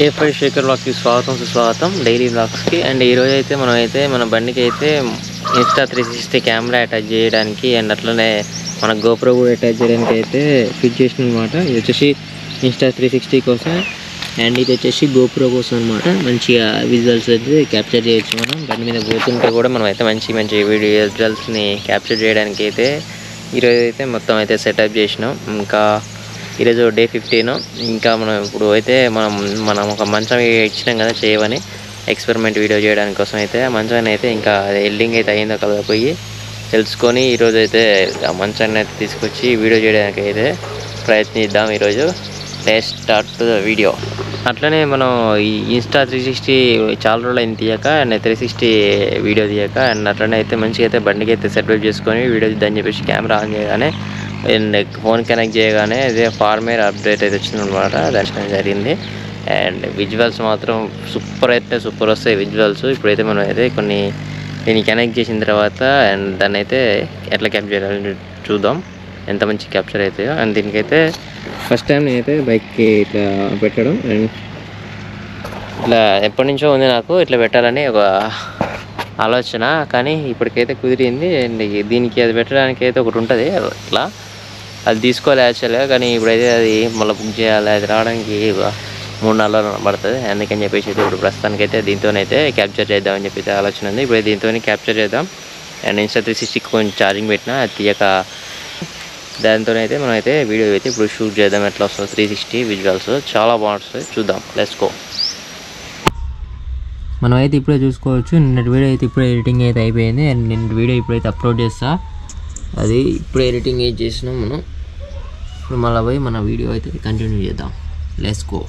A5 Shekhar వ్లాగ్స్కి స్వాగతం సుస్వాగతం daily వ్లాగ్స్కి. And ఈరోజు అయితే మన బండికి అయితే ఇన్స్టా 360 కెమెరా అటాచ్ చేయడానికి అండ్ అట్లనే మన గోప్రో కూడా అటాచ్ చేయడానికి అయితే ఫిట్ చేసిన అనమాట. ఇది వచ్చేసి ఇన్స్టా 360 కోసం అండ్ ఇది వచ్చేసి గోప్రో కోసం అనమాట. మంచిగా విజువల్స్ అయితే క్యాప్చర్ చేయొచ్చు. మనం బండి మీద పోతుంటే కూడా మనం అయితే మంచి మంచి వీడియో విజువల్స్ని క్యాప్చర్ చేయడానికి అయితే ఈరోజు అయితే మొత్తం అయితే సెటప్ చేసినాం. ఇంకా ఈరోజు డే 15. ఇంకా మనం ఇప్పుడు అయితే మనం ఒక మంచం ఇచ్చినాం కదా చేయమని ఎక్స్పెరిమెంట్ వీడియో చేయడానికి కోసం అయితే ఆ మంచాన్ని అయితే ఇంకా ఎల్డింగ్ అయితే అయిందో కదా పోయి తెలుసుకొని ఈరోజు అయితే ఆ మంచాన్ని అయితే తీసుకొచ్చి వీడియో చేయడానికి అయితే ప్రయత్నిద్దాం. ఈరోజు లెట్స్ స్టార్ట్ ద వీడియో. అట్లనే మనం ఈ ఇన్స్టా 360 చాలా రోజులు అయిన తీయక అండ్ 360 వీడియో తీయక అండ్ అట్లనే అయితే మంచిగా అయితే బండికి అయితే సెటప్ చేసుకొని వీడియో తీద్దామని చెప్పేసి కెమెరా ఆన్ చేయగానే అండ్ ఫోన్ కనెక్ట్ చేయగానే ఇదే ఫార్మేర్ అప్డేట్ అయితే వచ్చిందనమాట. దర్శనం జరిగింది అండ్ విజువల్స్ మాత్రం సూపర్ వస్తాయి విజువల్స్. ఇప్పుడైతే మనం అయితే దీన్ని కనెక్ట్ చేసిన తర్వాత అండ్ దాన్ని అయితే ఎట్లా క్యాప్చర్ చేయాలని చూద్దాం, ఎంత మంచి క్యాప్చర్ అవుతాయో. అండ్ దీనికైతే ఫస్ట్ టైం నేనైతే బైక్కి ఇట్లా పెట్టడం అండ్ ఇట్లా ఎప్పటి నుంచో ఉంది నాకు ఇట్లా పెట్టాలని ఒక ఆలోచన, కానీ ఇప్పటికైతే కుదిరింది. అండ్ దీనికి అది పెట్టడానికి అయితే ఒకటి ఉంటుంది ఇట్లా, అది తీసుకోవాలి యాక్చువల్గా, కానీ ఇప్పుడైతే అది మళ్ళీ బుక్ చేయాలి. అది రావడానికి 3-4 రోజులు పడుతుంది. అందుకని చెప్పేసి ఇప్పుడు ప్రస్తుతానికైతే దీంతోనైతే క్యాప్చర్ చేద్దామని చెప్పి ఆలోచన ఉంది. ఇప్పుడు దీంతో క్యాప్చర్ చేద్దాం. అండ్ ఇన్స్టా 360 కొంచెం ఛార్జింగ్ పెట్టినా అది తీయక దాంతోనైతే మనం అయితే వీడియో అయితే ఇప్పుడు షూట్ చేద్దాం. ఎట్లా వస్తుంది 360 విజువల్స్ చాలా బాగుంటుంది, చూద్దాం. Let's go. మనం అయితే ఇప్పుడే చూసుకోవచ్చు. నిన్నటి వీడియో అయితే ఇప్పుడే ఎడిటింగ్ అయితే అయిపోయింది అండ్ నిన్నటి వీడియో ఇప్పుడైతే అప్లోడ్ చేస్తా. అది ఇప్పుడే ఎడిటింగ్ అయితే చేసినాం మనం. ఇప్పుడు మళ్ళీ పోయి మన వీడియో అయితే కంటిన్యూ చేద్దాం. Let's go.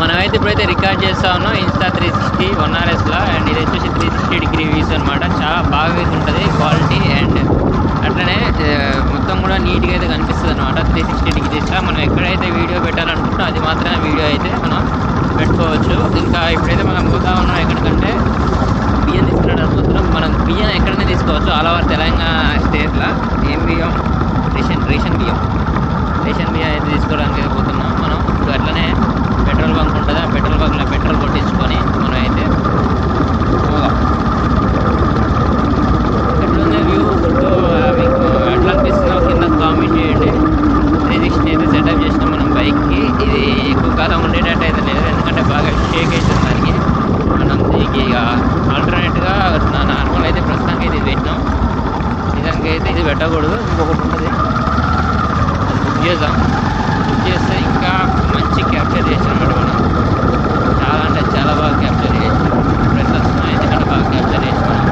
మనమైతే ఇప్పుడైతే రికార్డ్ చేస్తా ఉన్నాం ఇన్స్టా 360 1RSలో. అండ్ ఇది వచ్చేసి 360 డిగ్రీ వ్యూస్ అనమాట. చాలా బాగా అయితే ఉంటుంది క్వాలిటీ అండ్ అట్లనే మొత్తం కూడా నీట్గా అయితే కనిపిస్తుంది అనమాట 360 డిగ్రీస్లో. మనం ఎక్కడైతే వీడియో పెట్టాలనుకుంటాం అది మాత్రమే వీడియో అయితే మనం పెట్టుకోవచ్చు. ఇంకా ఇప్పుడైతే మనం పోతా ఉన్నాం ఎక్కడికంటే బియ్యం తీసుకురావడం మాత్రం. మనం బియ్యం ఎక్కడైనా తీసుకోవచ్చు ఆల్ ఓవర్ తెలంగాణ స్టేట్లో. ఏం బియ్యం? రేషన్ బియ్యం అయితే తీసుకోవడానికి పోతున్నాం మనం. ఇప్పుడు అట్లనే పెట్రోల్ బంక్ ఉంటుంది, ఆ పెట్రోల్ బంక్లో పెట్రోల్ కొట్టించుకొని మనం అయితే పోదాం. ఎట్లుంది వ్యూ మీకు ఎట్లా అనిపిస్తుందో కింద కామెంట్ చేయండి. 360 అయితే సెటప్ చేసినాం మనం బైక్కి. ఇది ఎక్కువ కాలం ఉండేటట్టు అయితే లేదు, ఎందుకంటే బాగా షేక్ అవుతుంది దానికి. మనం దీనికి ఇక ఆల్టర్నేట్గా నార్మల్ అయితే ప్రస్తుతానికి అయితే ఇది పెట్టినాం. నిజానికి అయితే ఇది పెట్టకూడదు, ఇంకొకటి ఉంటుంది అది బుక్ చేద్దాం. బుక్ చేస్తే ఇంకా మంచి క్యాప్చర్ చేసినమాట మనం. చాలా అంటే చాలా బాగా క్యాప్చర్ చేయొచ్చు. ప్రస్తుతం అయితే ఇక్కడ బాగా క్యాప్చర్ చేసి మనం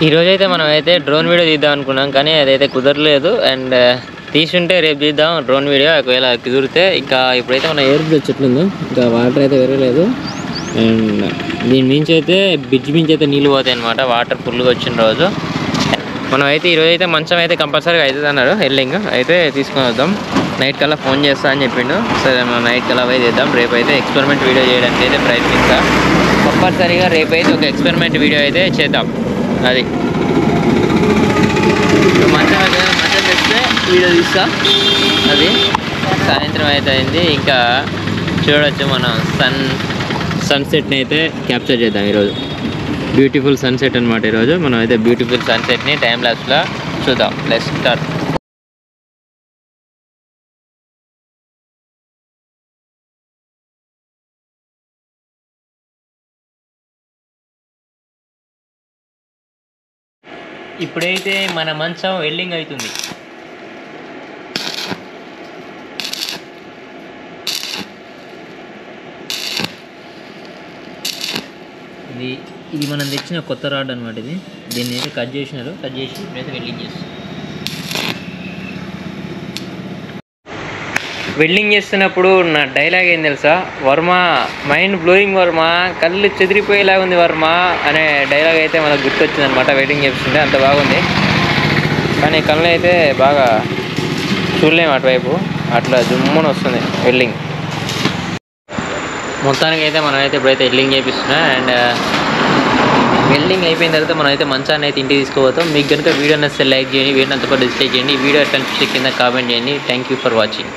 ఈరోజైతే మనం అయితే డ్రోన్ వీడియో తీద్దాం అనుకున్నాం, కానీ అదైతే కుదరలేదు. అండ్ తీసుంటే రేపు తీద్దాం డ్రోన్ వీడియో ఒకవేళ కుదిరితే. ఇంకా ఇప్పుడైతే మన ఎయిర్ బ్రిడ్జ్ చెట్లుందో ఇంకా వాటర్ అయితే పెరగలేదు. అండ్ దీని మించి అయితే బ్రిడ్జ్ మించి అయితే నీళ్ళు పోతాయి అనమాట వాటర్ ఫుల్గా వచ్చిన రోజు. మనం అయితే ఈరోజు అయితే మంచం అయితే కంపల్సరీగా అవుతుంది అన్నారు. ఎల్లింగ్ అయితే తీసుకొని వద్దాం. నైట్ కల్లా ఫోన్ చేస్తా అని చెప్పిండు. సరే మనం నైట్ కల్లా పోయి చేద్దాం. రేపు అయితే ఎక్స్పెరిమెంట్ వీడియో చేయడానికి అయితే ప్రయత్నిస్తా. కంపల్సరీగా రేపు అయితే ఒక ఎక్స్పెరిమెంట్ వీడియో అయితే చేద్దాం. అది మంచం తెస్తే వీడియో తీస్తా. అది సాయంత్రం అయితే అయింది. ఇంకా చూడవచ్చు మనం సన్సెట్ని అయితే క్యాప్చర్ చేద్దాం ఈరోజు. బ్యూటిఫుల్ సన్సెట్ అనమాట ఈరోజు. మనం అయితే బ్యూటిఫుల్ సన్సెట్ని టైం ల్యాప్స్లో చూద్దాం. Let's start. ఇప్పుడైతే మన మంచం వెల్డింగ్ అవుతుంది. ఇది మనం తెచ్చిన కొత్త రాడ్ అనమాట. దీన్ని అయితే కట్ చేసి ఇప్పుడైతే వెల్డింగ్ చేస్తాం. వెల్డింగ్ చేస్తున్నప్పుడు నా డైలాగ్ ఏం తెలుసా? వర్మ మైండ్ బ్లోయింగ్ వర్మ, కళ్ళు చెదిరిపోయేలాగా ఉంది వర్మ అనే డైలాగ్ అయితే మనకు గుర్తొచ్చింది అనమాట. వెల్డింగ్ చేస్తుంటే అంత బాగుంది, కానీ కళ్ళు అయితే బాగా చూడలేము అటువైపు. అట్లా జుమ్మని వస్తుంది వెల్డింగ్. మొత్తానికి అయితే మనమైతే ఇప్పుడైతే వెల్డింగ్ చేపిస్తున్నా. అండ్ వెల్డింగ్ అయిపోయిన తర్వాత మనం అయితే మంచాన్ని అయితే ఇంటికి తీసుకుపోతాం. మీకు కనుక వీడియో నచ్చితే లైక్ చేయండి, వీడియో అంతా డిస్లైక్ చేయండి. ఈ వీడియో ఎట్లా అనిపిస్తే కింద కామెంట్ చేయండి. Thank you for watching.